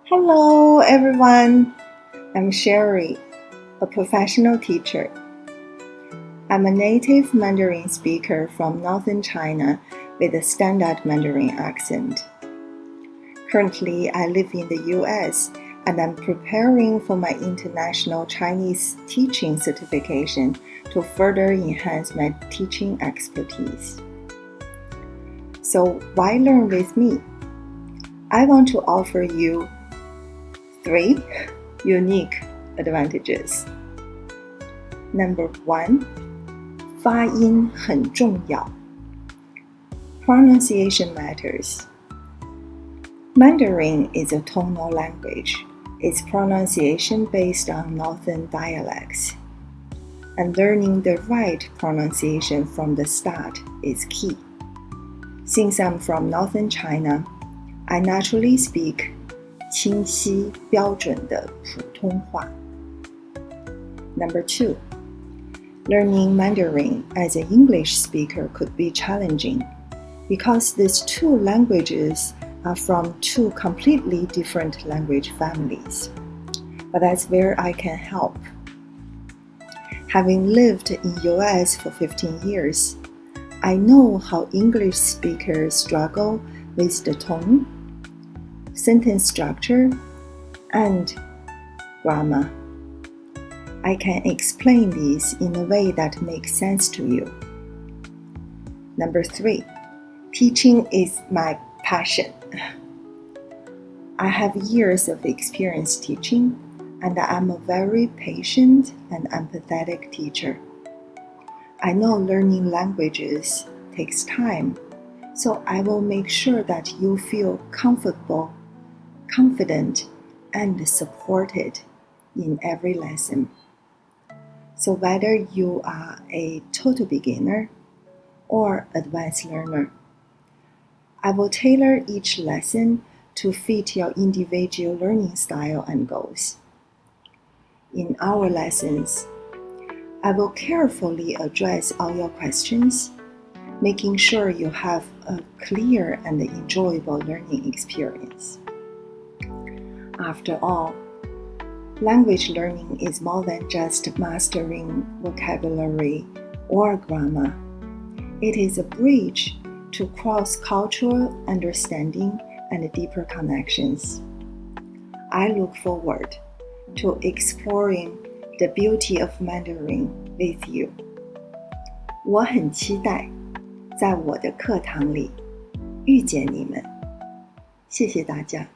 Hello everyone, I'm Sherry, a professional teacher. I'm a native Mandarin speaker from northern China with a standard Mandarin accent. Currently, I live in the US and I'm preparing for my international Chinese teaching certification to further enhance my teaching expertise. So why learn with me? I want to offer you 3 unique advantages. Number 1, 发音很重要. Pronunciation matters. Mandarin is a tonal language. It's pronunciation based on northern dialects. And learning the right pronunciation from the start is key. Since I'm from northern China, I naturally speak 清晰标准的普通话. Number 2, learning Mandarin as an English speaker could be challenging because these 2 languages are from 2 completely different language families. But that's where I can help. Having lived in US for 15 years, I know how English speakers struggle with the tone, sentence structure, and grammar. I can explain these in a way that makes sense to you. Number 3, teaching is my passion. I have years of experience teaching, and I'm a very patient and empathetic teacher. I know learning languages takes time, so I will make sure that you feel comfortable, confident, and supported in every lesson. So whether you are a total beginner or advanced learner, I will tailor each lesson to fit your individual learning style and goals. In our lessons, I will carefully address all your questions, making sure you have a clear and enjoyable learning experience. After all, language learning is more than just mastering vocabulary or grammar. It is a bridge to cross-cultural understanding and deeper connections. I look forward to exploring the beauty of Mandarin with you. 我很期待在我的课堂里遇见你们。谢谢大家。